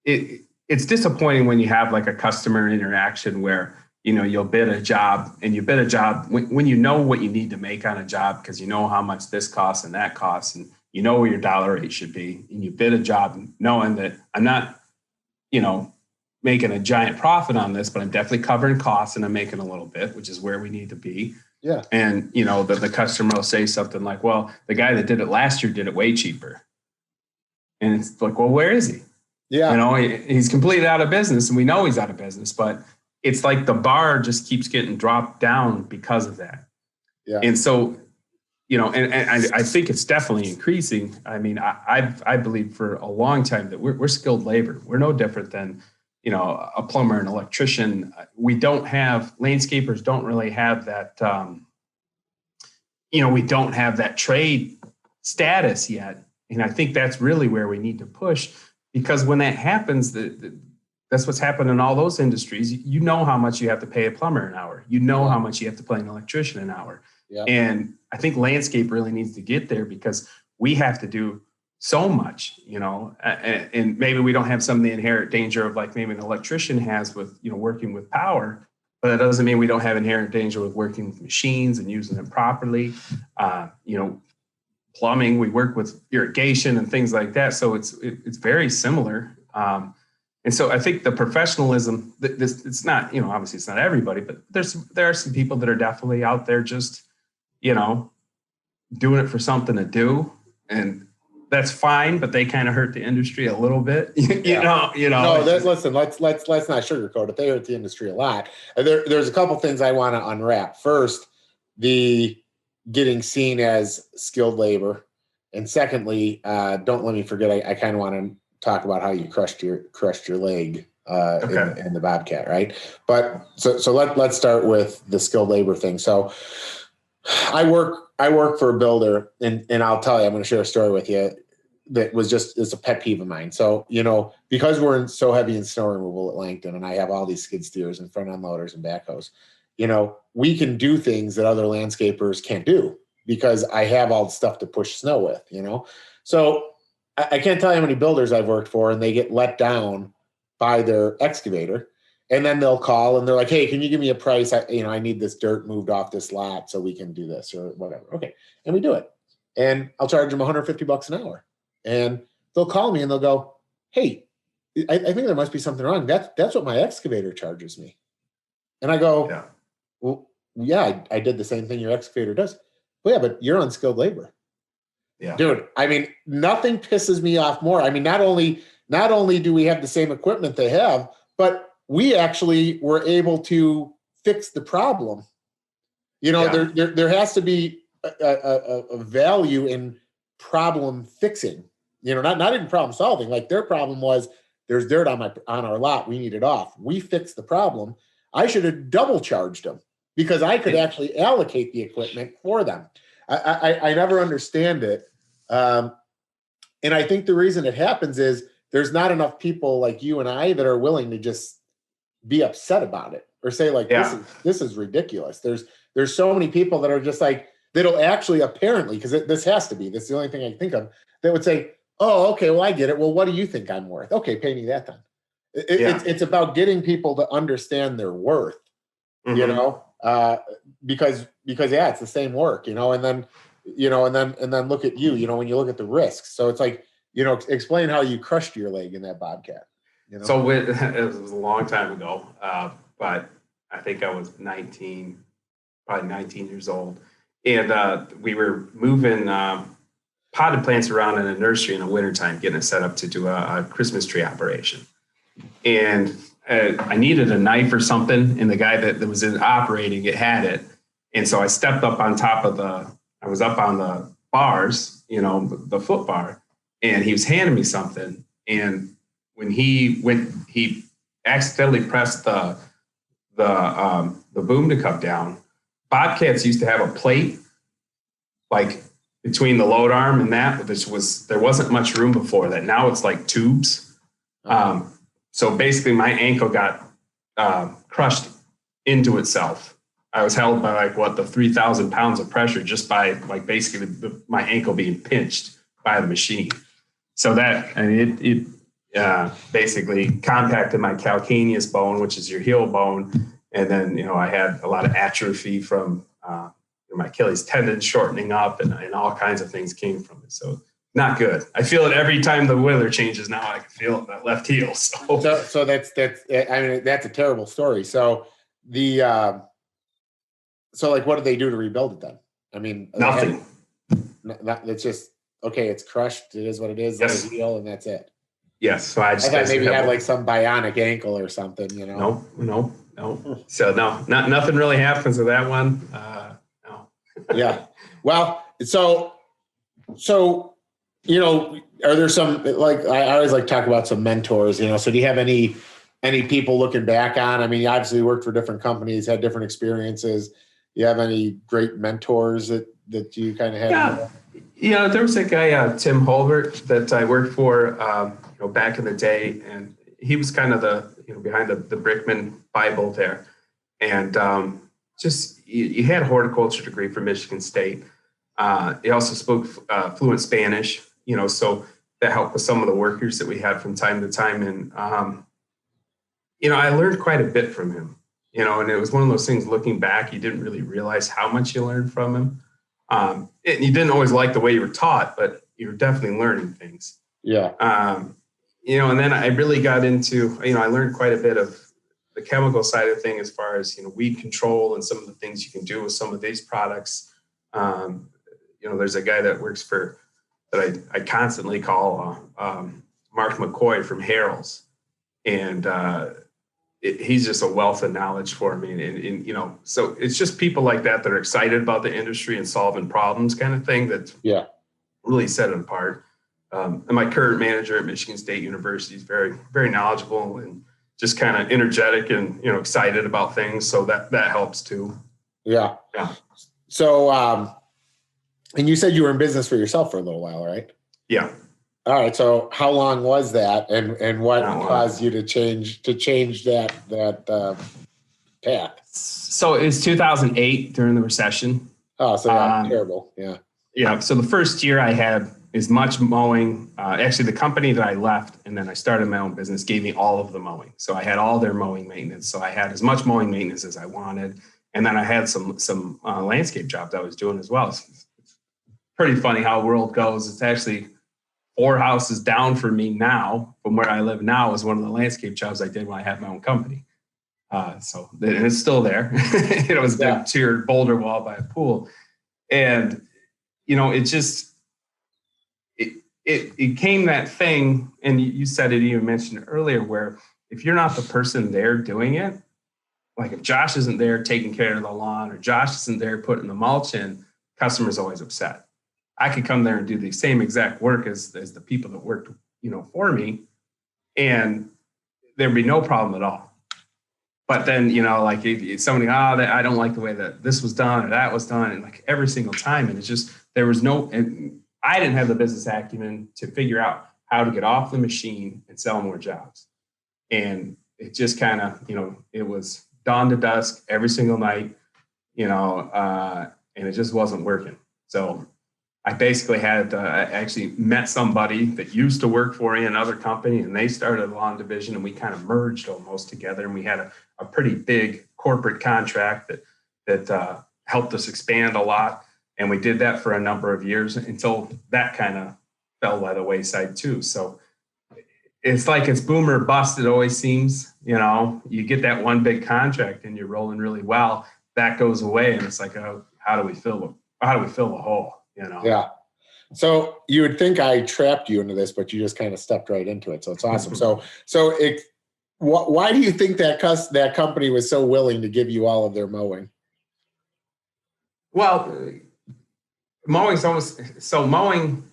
it's disappointing when you have like a customer interaction where, you'll bid a job and you bid a job when you know what you need to make on a job because you know how much this costs and that costs and you know where your dollar rate should be. And you bid a job knowing that I'm not, making a giant profit on this, but I'm definitely covering costs and I'm making a little bit, which is where we need to be. Yeah. And, the customer will say something like, well, the guy that did it last year did it way cheaper. And it's like, well, where is he? Yeah. He's completely out of business and we know he's out of business, but it's like the bar just keeps getting dropped down because of that. Yeah. And so, and I think it's definitely increasing. I mean, I believe for a long time that we're skilled labor. We're no different than, a plumber, an electrician. Landscapers don't really have that, we don't have that trade status yet. And I think that's really where we need to push because when that happens, that's what's happened in all those industries. You know how much you have to pay a plumber an hour. You know how much you have to pay an electrician an hour. Yeah. And I think landscape really needs to get there because we have to do so much, and maybe we don't have some of the inherent danger of like maybe an electrician has with, working with power, but it doesn't mean we don't have inherent danger with working with machines and using them properly. Plumbing, we work with irrigation and things like that. So it's very similar. And so I think the professionalism, it's not, obviously it's not everybody, but there are some people that are definitely out there just, doing it for something to do. And that's fine, but they kind of hurt the industry a little bit. No, listen, let's not sugarcoat it. They hurt the industry a lot. There's a couple things I want to unwrap. First, the getting seen as skilled labor, and secondly, don't let me forget. I kind of want to talk about how you crushed your leg in the Bobcat, right? But so let's start with the skilled labor thing. So I work for a builder, and I'll tell you, I'm going to share a story with you that was it's a pet peeve of mine. So, because we're so heavy in snow removal at Langton and I have all these skid steers and front unloaders and backhoes, we can do things that other landscapers can't do because I have all the stuff to push snow with, So I can't tell you how many builders I've worked for and they get let down by their excavator. And then they'll call and they're like, hey, can you give me a price? I need this dirt moved off this lot so we can do this or whatever. Okay. And we do it. And I'll charge them $150 an hour. And they'll call me and they'll go, hey, I think there must be something wrong. That's what my excavator charges me. And I go, well, yeah, I did the same thing your excavator does. Well, yeah, but you're unskilled labor. Yeah. Dude, I mean, nothing pisses me off more. I mean, not only do we have the same equipment they have, but we actually were able to fix the problem. There has to be a value in problem fixing, not even problem solving. Like their problem was there's dirt on our lot. We need it off. We fixed the problem. I should have double charged them because I could actually allocate the equipment for them. I never understand it. And I think the reason it happens is there's not enough people like you and I that are willing to just be upset about it or say like, this is ridiculous. There's so many people that are just like, that'll actually apparently, because this has to be, this is the only thing I can think of, that would say, oh, okay, well, I get it. Well, what do you think I'm worth? Okay, pay me that then. It's about getting people to understand their worth, you know, because yeah, it's the same work, and then, and then look at you, when you look at the risks. So it's like, explain how you crushed your leg in that Bobcat. So it was a long time ago, but I think I was probably 19 years old. And we were moving potted plants around in a nursery in the wintertime, getting it set up to do a Christmas tree operation. And I needed a knife or something, and the guy that was operating it had it. And so I stepped up on top of I was up on the bars, the foot bar, and he was handing me something. And when he accidentally pressed the boom to come down. Bobcats used to have a plate like between the load arm and that, there wasn't much room before that. Now it's like tubes. So basically my ankle got crushed into itself. I was held by the 3,000 pounds of pressure just by basically my ankle being pinched by the machine. So that, it basically compacted my calcaneus bone, which is your heel bone. And then, I had a lot of atrophy from my Achilles tendon shortening up, and all kinds of things came from it. So not good. I feel it every time the weather changes now. I can feel it in that left heel. So that's a terrible story. So what did they do to rebuild it then? Nothing. It's just, okay, it's crushed. It is what it is. Yes. Heel, and that's it. Yes. So I thought maybe you had some bionic ankle or something, No. So no, nothing really happens with that one. No. Yeah. Well, so are there some, I always talk about some mentors, so do you have any people looking back on? You obviously worked for different companies, had different experiences. Do you have any great mentors that you kind of had? Yeah, there was a guy, Tim Holbert, that I worked for, back in the day, and he was kind of the, behind the Brickman Bible there. And he had a horticulture degree from Michigan State. He also spoke fluent Spanish, so that helped with some of the workers that we had from time to time. And, I learned quite a bit from him, and it was one of those things, looking back, you didn't really realize how much you learned from him. And you didn't always like the way you were taught, but you were definitely learning things. Yeah. And then I really got into, I learned quite a bit of the chemical side of thing as far as, weed control and some of the things you can do with some of these products. There's a guy that works that I constantly call Mark McCoy from Harrell's. And he's just a wealth of knowledge for me. And so it's just people like that are excited about the industry and solving problems kind of thing that really set it apart. And my current manager at Michigan State University is very, very knowledgeable and just kind of energetic and, excited about things. So that helps too. Yeah. Yeah. So, and you said you were in business for yourself for a little while, right? Yeah. All right. So how long was that, and what caused you to change that path? So it was 2008 during the recession. Oh, so terrible. Yeah. Yeah. So the first year I had as much mowing. Actually, the company that I left and then I started my own business gave me all of the mowing. So I had all their mowing maintenance. So I had as much mowing maintenance as I wanted. And then I had some landscape jobs I was doing as well. It's pretty funny how the world goes. It's actually 4 houses down from me now, from where I live now, is one of the landscape jobs I did when I had my own company. So it's still there. It was a tiered boulder wall by a pool. And, it came that thing, and you said it, you mentioned it earlier, where if you're not the person there doing it, like if Josh isn't there taking care of the lawn, or Josh isn't there putting the mulch in, customer's always upset. I could come there and do the same exact work as the people that worked, for me, and there'd be no problem at all. But then, if somebody, I don't like the way that this was done or that was done, and every single time, and it's just, there was no, and I didn't have the business acumen to figure out how to get off the machine and sell more jobs. And it just kind of, it was dawn to dusk every single night, and it just wasn't working. So I basically had I actually met somebody that used to work for another company, and they started a lawn division, and we kind of merged almost together, and we had a pretty big corporate contract that helped us expand a lot, and we did that for a number of years until that kind of fell by the wayside too. So it's like it's boom or bust. It always seems, you get that one big contract and you're rolling really well. That goes away, and it's like, oh, how do we fill the hole? Yeah. So you would think I trapped you into this, but you just kind of stepped right into it. So it's awesome. Why do you think that company was so willing to give you all of their mowing? Well, mowing's almost so mowing.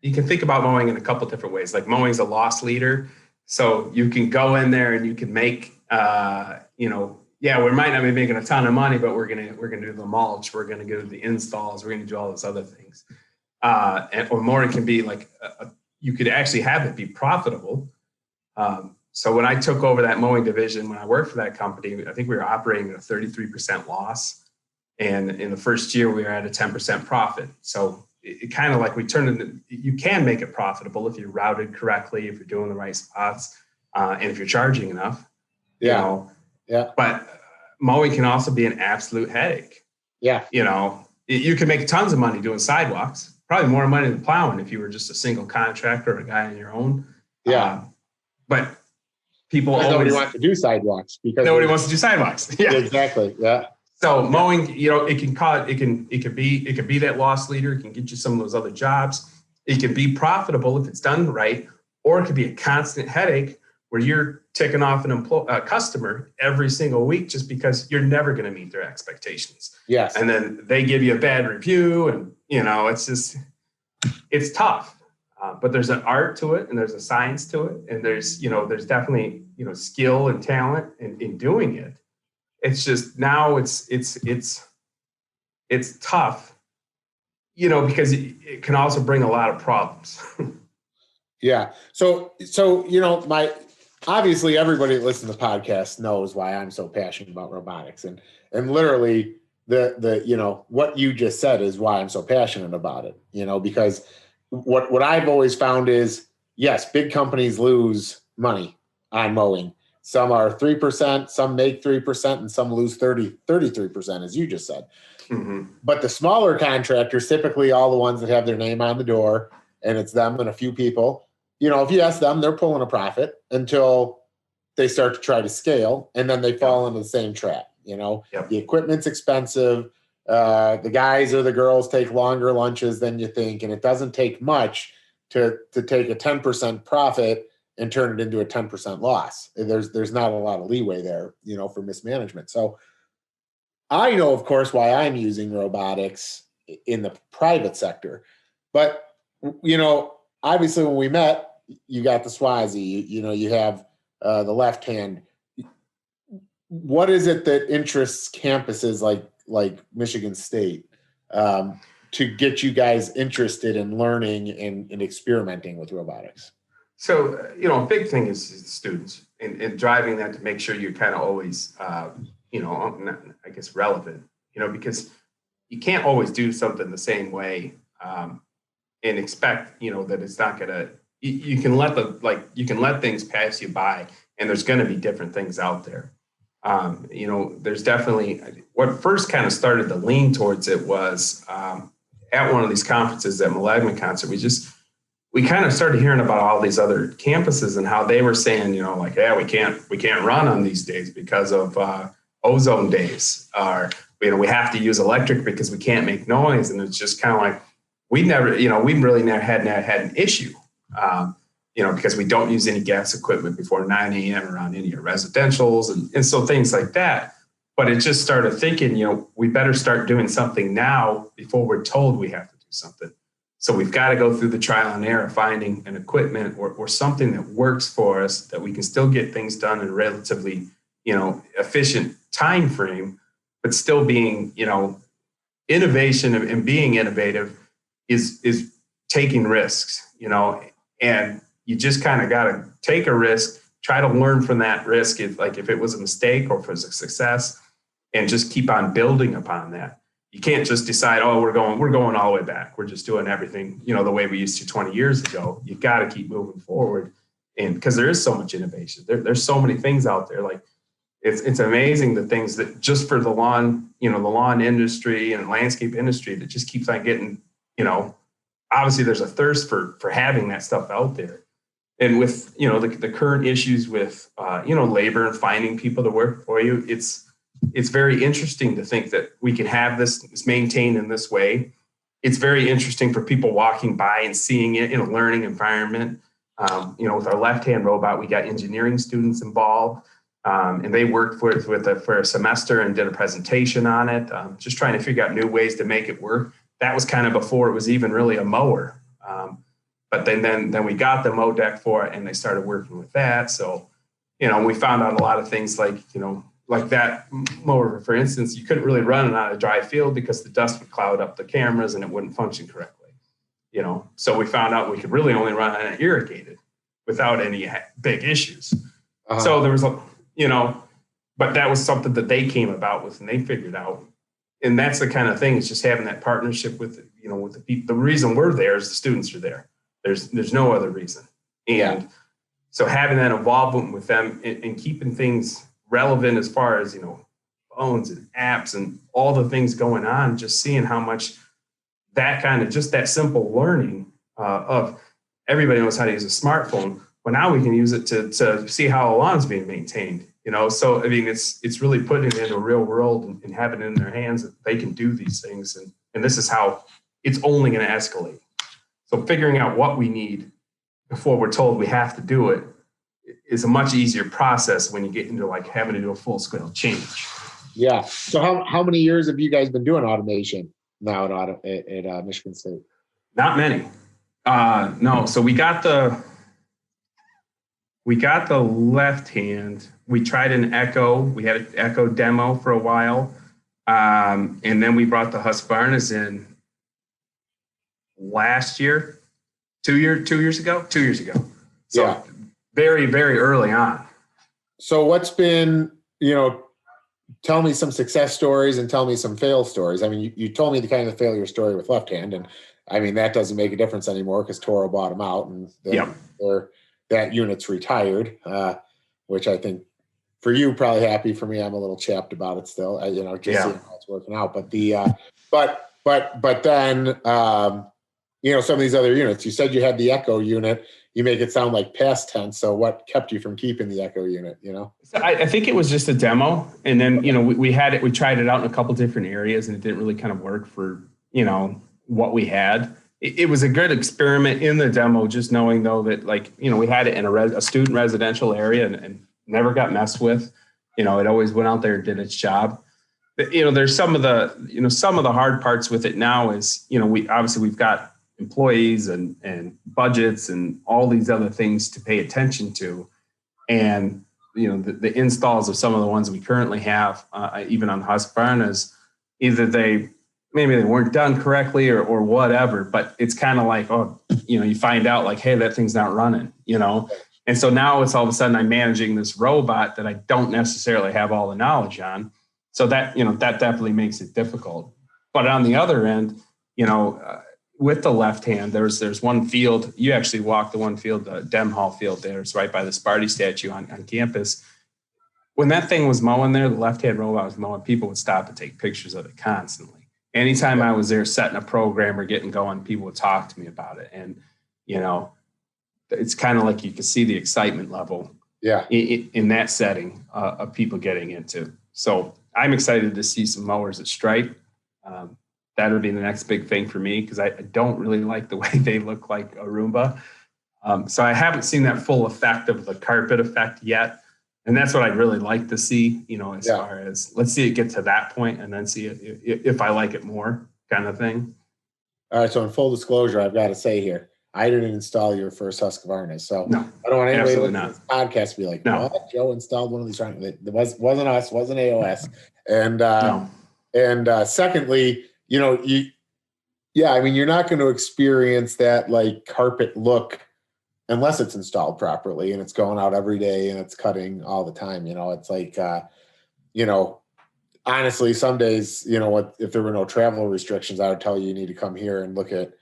You can think about mowing in a couple different ways. Like mowing's a loss leader, so you can go in there and you can make, we might not be making a ton of money, but we're gonna do the mulch, we're gonna do the installs, we're gonna do all those other things. Or mowing can be like you could actually have it be profitable. So when I took over that mowing division, when I worked for that company, I think we were operating at a 33% loss, and in the first year we were at a 10% profit. So it kind of like we turned into, you can make it profitable if you're routed correctly, if you're doing the right spots, and if you're charging enough. Yeah. But mowing can also be an absolute headache. Yeah. You can make tons of money doing sidewalks, probably more money than plowing if you were just a single contractor or a guy on your own. Yeah. But nobody wants to do sidewalks because nobody wants to do sidewalks. Yeah, exactly. Yeah. So mowing, it could be that loss leader. It can get you some of those other jobs. It can be profitable if it's done right, or it could be a constant headache where you're ticking off a customer every single week just because you're never going to meet their expectations. Yes. And then they give you a bad review, and it's tough. But there's an art to it, and there's a science to it, and there's definitely skill and talent in doing it. It's just now it's tough, because it can also bring a lot of problems. Yeah. So obviously everybody that listens to the podcast knows why I'm so passionate about robotics, and literally the what you just said is why I'm so passionate about it, because what I've always found is, yes, big companies lose money on mowing. Some are 3%, some make 3%, and some lose 33%, as you just said. Mm-hmm. But the smaller contractors, typically all the ones that have their name on the door, and it's them and a few people, if you ask them, they're pulling a profit until they start to try to scale, and then they fall into the same trap. Yep. The equipment's expensive. The guys or the girls take longer lunches than you think, and it doesn't take much to take a 10% profit and turn it into a 10% loss. There's not a lot of leeway there, for mismanagement. So I know, of course, why I'm using robotics in the private sector. But, obviously when we met, you got the Swazi, you have the left hand. What is it that interests campuses like Michigan State to get you guys interested in learning and experimenting with robotics? So, a big thing is students and driving that to make sure you're kind of always, relevant, because you can't always do something the same way and expect, that it's not going to, you can let things pass you by, and there's going to be different things out there. There's definitely what first kind of started the lean towards it was at one of these conferences at Malagman concert. We kind of started hearing about all these other campuses and how they were saying, we can't run on these days because of ozone days, or we have to use electric because we can't make noise. And it's just kind of like we really never had an issue, because we don't use any gas equipment before 9 a.m. around any of residentials and so things like that. But it just started thinking, we better start doing something now before we're told we have to do something. So we've got to go through the trial and error, finding an equipment or something that works for us, that we can still get things done in a relatively, efficient time frame, but still being, innovation and being innovative is taking risks, and you just kind of got to take a risk, try to learn from that risk, if it was a mistake or if it was a success, and just keep on building upon that. you can't just decide, oh, we're going all the way back. We're just doing everything, the way we used to 20 years ago. You got to keep moving forward. And because there is so much innovation, there's so many things out there. Like it's amazing the things that just for the lawn, the lawn industry and landscape industry that just keeps on getting, obviously there's a thirst for having that stuff out there. And with, the current issues with, labor and finding people to work for you, it's very interesting to think that we can have this maintained in this way. It's very interesting for people walking by and seeing it in a learning environment. With our left-hand robot, we got engineering students involved, and they worked for a semester and did a presentation on it, just trying to figure out new ways to make it work. That was kind of before it was even really a mower. But then we got the mow deck for it, and they started working with that. So, we found out a lot of things like that mower, for instance, you couldn't really run it on a dry field because the dust would cloud up the cameras and it wouldn't function correctly. So we found out we could really only run on it irrigated without any big issues. So there was but that was something that they came about with and they figured out. And that's the kind of thing, it's just having that partnership with the people. The reason we're there is the students are there. There's no other reason. And so having that involvement with them and keeping things relevant as far as, phones and apps and all the things going on, just seeing how much that kind of just that simple learning of everybody knows how to use a smartphone. Well, now we can use it to see how a lawn's being maintained, So, I mean, it's really putting it into a real world and having it in their hands that they can do these things. And this is how it's only going to escalate. So figuring out what we need before we're told we have to do it is a much easier process when you get into having to do a full scale change. Yeah. So how many years have you guys been doing automation now at Michigan State? Not many. No. So we got the left hand. We tried an Echo. We had an Echo demo for a while. And then we brought the Husqvarnas in last year, 2 years ago. So very, very early on. So what's been, tell me some success stories and tell me some fail stories. I mean, you told me the kind of failure story with left hand, and I mean, that doesn't make a difference anymore because Toro bought them out and that unit's retired, which I think for you, probably happy. For me, I'm a little chapped about it still, seeing how it's working out. But but then, some of these other units, you said you had the Echo unit, you make it sound like past tense. So what kept you from keeping the Echo unit, I think it was just a demo. And then, we tried it out in a couple different areas and it didn't really kind of work for, what we had. It was a good experiment in the demo, just knowing though that we had it in a student residential area and never got messed with. It always went out there and did its job. But, there's some of the hard parts with it now is, we've got employees and budgets and all these other things to pay attention to. And, the installs of some of the ones we currently have, even on Husqvarnas, either maybe they weren't done correctly or whatever, but it's kind of like, you find out hey, that thing's not running, And so now it's all of a sudden I'm managing this robot that I don't necessarily have all the knowledge on. So that, that definitely makes it difficult. But on the other end, with the left hand, there's one field, you actually walk the one field, the Dem Hall field there. It's right by the Sparty statue on campus. When that thing was mowing there, the left-hand robot was mowing, people would stop and take pictures of it constantly. Anytime I was there setting a program or getting going, people would talk to me about it. And, it's kind of like you can see the excitement level in that setting of people getting into. So I'm excited to see some mowers at Stripe. That'll be the next big thing for me because I don't really like the way they look like a Roomba. So I haven't seen that full effect of the carpet effect yet. And that's what I'd really like to see, as far as let's see it get to that point and then see if I like it more kind of thing. All right. So in full disclosure, I've got to say here, I didn't install your first Husqvarna. So no, I don't want anybody listening to not. this podcast to be like, no, what? Joe installed one of these. It wasn't us, wasn't AOS. And, no. And secondly, you're not going to experience that carpet look unless it's installed properly and it's going out every day and it's cutting all the time. It's honestly, some days, you know what, if there were no travel restrictions, I would tell you need to come here and look at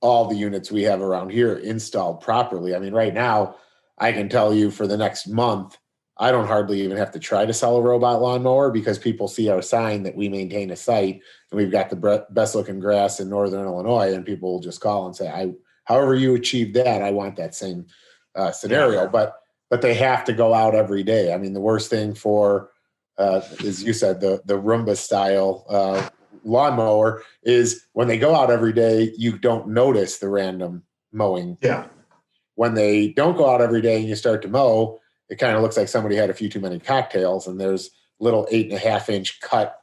all the units we have around here installed properly. I mean, right now, I can tell you for the next month, I don't hardly even have to try to sell a robot lawnmower because people see our sign that we maintain a site and we've got the best looking grass in Northern Illinois, and people will just call and say, however you achieve that, I want that same scenario. Yeah. But they have to go out every day. I mean, the worst thing for, as you said, the Roomba style lawnmower is when they go out every day, you don't notice the random mowing. Yeah. When they don't go out every day and you start to mow, it kind of looks like somebody had a few too many cocktails, and there's little 8.5-inch cut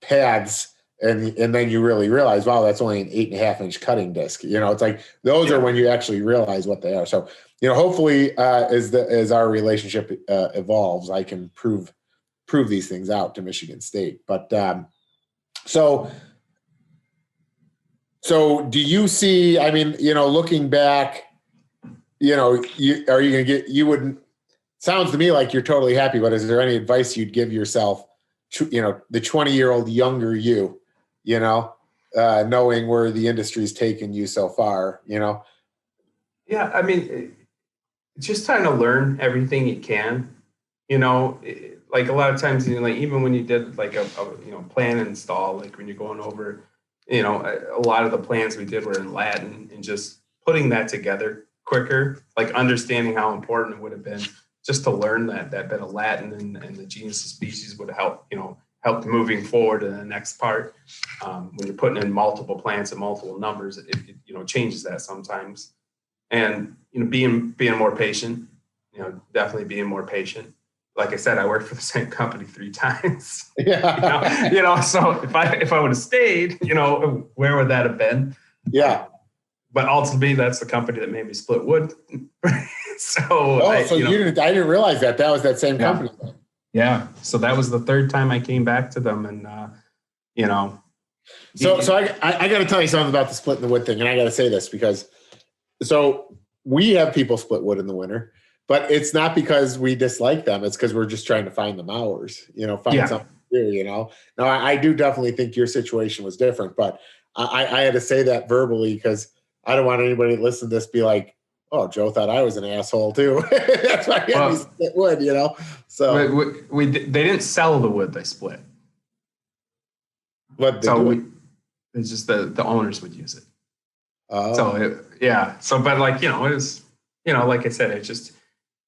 pads. And then you really realize, wow, that's only an 8.5-inch cutting disc. You know, it's like those are when you actually realize what they are. So, you know, hopefully as our relationship evolves, I can prove these things out to Michigan State. But so do you see, I mean, you know, looking back, you know, you wouldn't, sounds to me like you're totally happy, but is there any advice you'd give yourself, you know, the 20-year-old younger you, you know, knowing where the industry's taken you so far, you know? Yeah. I mean, just trying to learn everything you can, you know, like a lot of times, you know, like even when you did like a you know, plan install, like when you're going over, you know, a lot of the plans we did were in Latin, and just putting that together quicker, like understanding how important it would have been just to learn that bit of Latin and the genus of species would help, you know, help moving forward to the next part. When you're putting in multiple plants and multiple numbers, it you know, changes that sometimes. And, you know, being more patient, you know, definitely being more patient. Like I said, I worked for the same company 3 times. Yeah. You know, so if I would have stayed, you know, where would that have been? Yeah. But ultimately, that's the company that made me split wood. So I didn't realize that was that same company. Yeah. So that was the 3rd time I came back to them, and you know. So I got to tell you something about the splitting the wood thing, and I got to say this because so we have people split wood in the winter, but it's not because we dislike them. It's because we're just trying to find them hours, you know, find something to do, you know. Now, I do definitely think your situation was different, but I had to say that verbally because I don't want anybody to listen to this be like, oh, Joe thought I was an asshole too. That's why he had me split wood, you know. So they didn't sell the wood; they split. What it's just the owners would use it. Oh. So but like, you know, it was, you know, like I said,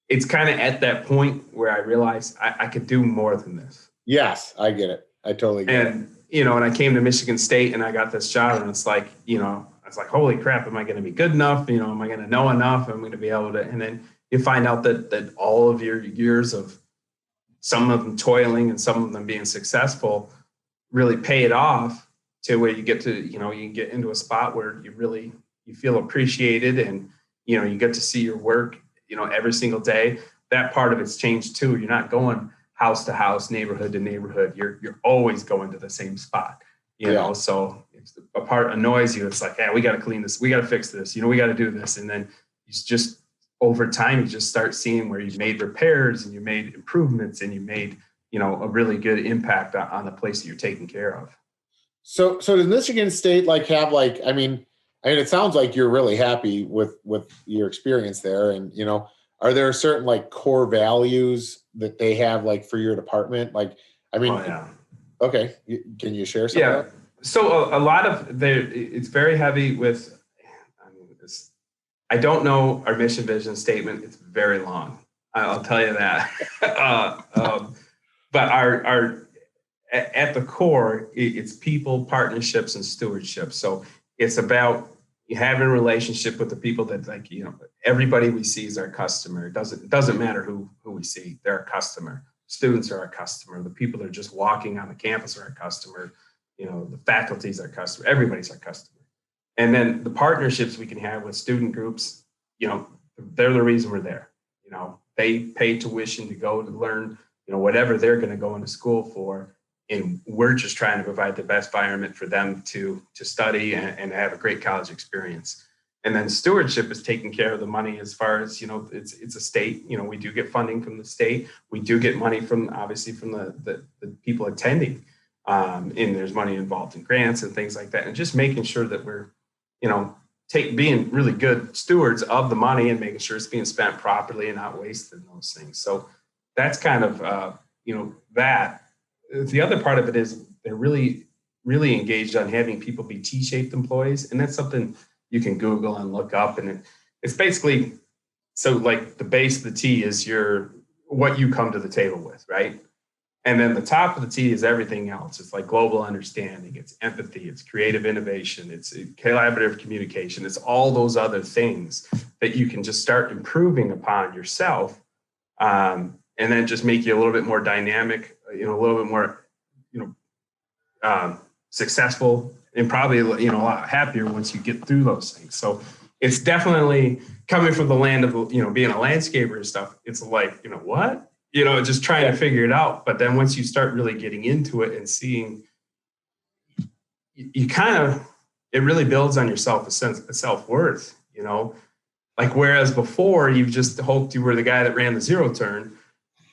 it's kind of at that point where I realized I could do more than this. Yes, I get it. I totally get it. And, you know, and I came to Michigan State and I got this job, and it's like, you know, I was like, holy crap, am I going to be good enough? You know, am I going to know enough? Am I going to be able to, and then you find out that all of your years of some of them toiling and some of them being successful really pay it off to where you get to, you know, you get into a spot where you feel appreciated, and, you know, you get to see your work, you know, every single day. That part of it's changed too. You're not going house to house, neighborhood to neighborhood. You're always going to the same spot, you know? So if a part annoys you, it's like, yeah, we got to clean this. We got to fix this, you know, we got to do this. And then you just, over time, you just start seeing where you've made repairs and you made improvements and you made, you know, a really good impact on the place that you're taking care of. So does Michigan State have I mean, it sounds like you're really happy with your experience there. And, you know, are there certain core values that they have for your department? Okay. Can you share some? Yeah. So a lot of it's very heavy with, I don't know our mission vision statement. It's very long. I'll tell you that. But our at the core, it's people, partnerships, and stewardship. So it's about having a relationship with the people that, you know, everybody we see is our customer. It doesn't matter who we see. They're our customer. Students are our customer. The people that are just walking on the campus are our customer. You know, the faculty is our customer. Everybody's our customer. And then the partnerships we can have with student groups, you know, they're the reason we're there. You know, they pay tuition to go to learn, you know, whatever they're going to go into school for. And we're just trying to provide the best environment for them to study and have a great college experience. And then stewardship is taking care of the money as far as, it's a state, we do get funding from the state. We do get money from, obviously, from the people attending. And there's money involved in grants and things like that. And just making sure that we're, being really good stewards of the money and making sure it's being spent properly and not wasting those things. So that's kind of, that. The other part of it is they're really, really engaged on having people be T-shaped employees. And that's something you can Google and look up. And it's basically, so like the base of the T is what you come to the table with, right? And then the top of the T is everything else. It's like global understanding, it's empathy, it's creative innovation, it's collaborative communication. It's all those other things that you can just start improving upon yourself, and then just make you a little bit more dynamic, a little bit more, successful, and probably, a lot happier once you get through those things. So it's definitely coming from the land of, being a landscaper and stuff. It's like, what? Just trying to figure it out. But then once you start really getting into it and seeing, it really builds on yourself a sense of self-worth, like, whereas before you've just hoped you were the guy that ran the zero turn,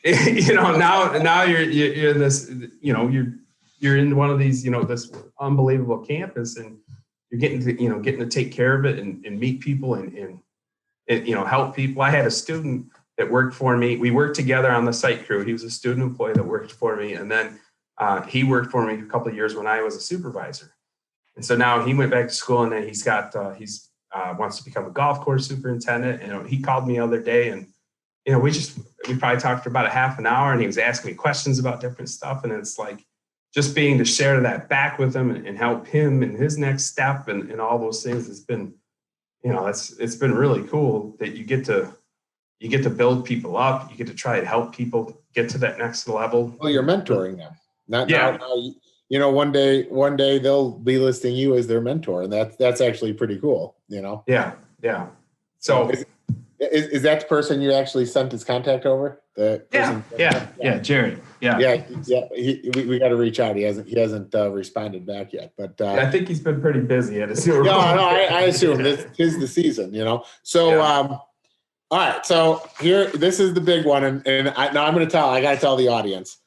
now you're in this, you're in one of these, this unbelievable campus, and you're getting to take care of it and meet people and help people. I had a student that worked for me. We worked together on the site crew. He was a student employee that worked for me. And then he worked for me a couple of years when I was a supervisor. And so now he went back to school, and then he's wants to become a golf course superintendent. And he called me the other day, and, we probably talked for about a half an hour, and he was asking me questions about different stuff. And it's like, just being to share that back with him and help him in his next step and all those things has been, it's been really cool that you get to build people up. You get to try to help people get to that next level. Well, you're mentoring them. Now, one day they'll be listing you as their mentor, and that's actually pretty cool. Yeah. So is that the person you actually sent his contact over? Yeah, Jerry. Yeah. We got to reach out. He hasn't responded back yet, but I think he's been pretty busy at his. No, I assume this is the season. So. Yeah. All right, so this is the big one, and I got to tell the audience.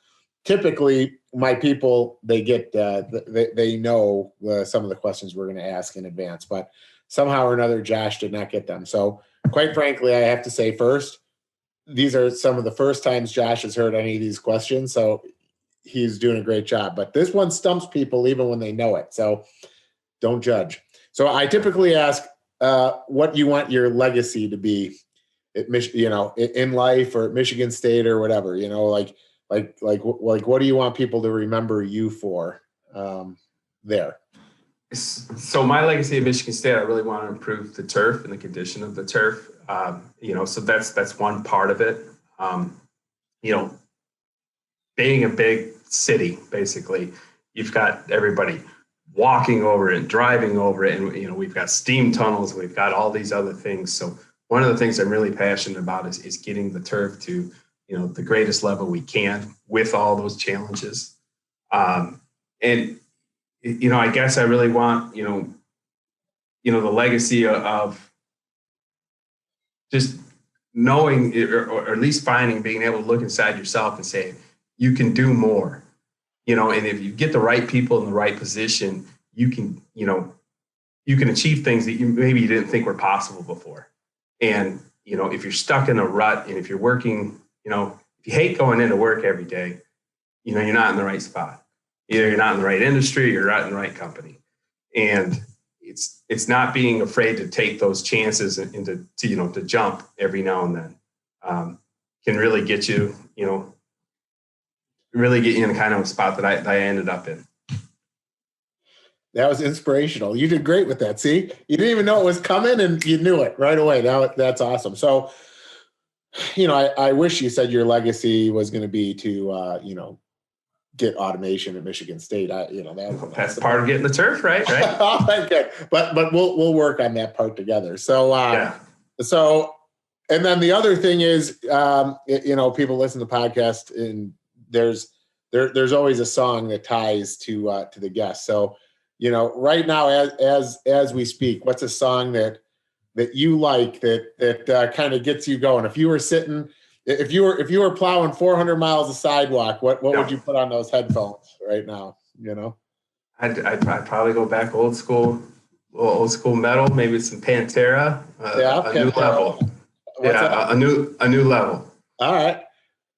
Typically, my people, they get, they know some of the questions we're going to ask in advance, but somehow or another, Josh did not get them. So, quite frankly, I have to say first, these are some of the first times Josh has heard any of these questions, so he's doing a great job. But this one stumps people even when they know it, so don't judge. So, I typically ask what you want your legacy to be. In life or at Michigan State or whatever, like what do you want people to remember you for there? So my legacy at Michigan State, I really want to improve the turf and the condition of the turf. So that's one part of it. Being a big city, basically, you've got everybody walking over it and driving over it. And, we've got steam tunnels, we've got all these other things. So one of the things I'm really passionate about is getting the turf to, the greatest level we can with all those challenges. And, I guess I really want, the legacy of just knowing or at least being able to look inside yourself and say, you can do more, and if you get the right people in the right position, you can achieve things that maybe you didn't think were possible before. And, if you're stuck in a rut and if you're working, if you hate going into work every day, you're not in the right spot. Either you're not in the right industry or you're not in the right company. And it's not being afraid to take those chances and to jump every now and then can really get you, really get you in kind of a spot that I ended up in. That was inspirational. You did great with that. See, you didn't even know it was coming and you knew it right away. Now that's awesome. So, I wish you said your legacy was going to be to, get automation at Michigan State. That's part of getting the turf, right? Okay. But we'll work on that part together. So, So, and then the other thing is, people listen to the podcast and there's always a song that ties to the guest. So, right now, as we speak, what's a song that that you like that kind of gets you going? If you were sitting, if you were plowing 400 miles of sidewalk, what would you put on those headphones right now? I'd probably go back old school metal, maybe some Pantera, a new level. What's a new level. All right,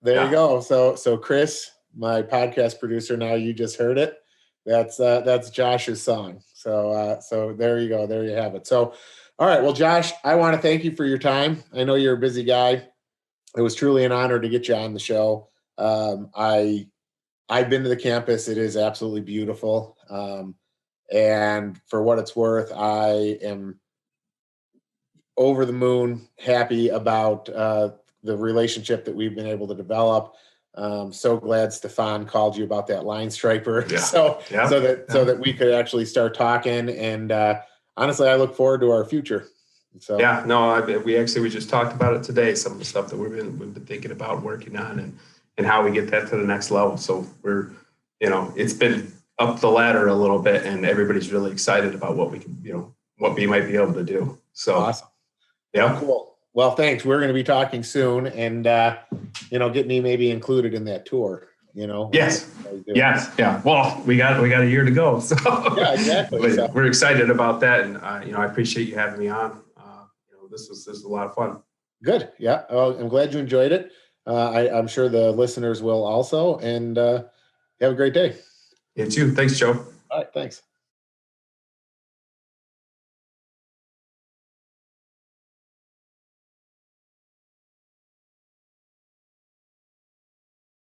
there you go. So Chris, my podcast producer, now you just heard it. That's Josh's song. So there you go. There you have it. So, all right. Well, Josh, I want to thank you for your time. I know you're a busy guy. It was truly an honor to get you on the show. I've been to the campus. It is absolutely beautiful. And for what it's worth, I am over the moon happy about the relationship that we've been able to develop. So glad Stefan called you about that line striper. Yeah. So that we could actually start talking. And honestly, I look forward to our future. So yeah, no, we just talked about it today. Some of the stuff that we've been thinking about working on and how we get that to the next level. So we're, it's been up the ladder a little bit, and everybody's really excited about what we can, what we might be able to do. So awesome. Yeah. Cool. Well, thanks. We're going to be talking soon, and get me maybe included in that tour. Yes. Yes. Yeah. Well, we got a year to go. So yeah, exactly. We're excited about that, and I appreciate you having me on. This was a lot of fun. Good. Yeah. Well, I'm glad you enjoyed it. I'm sure the listeners will also. And have a great day. You too. Thanks, Joe. All right. Thanks.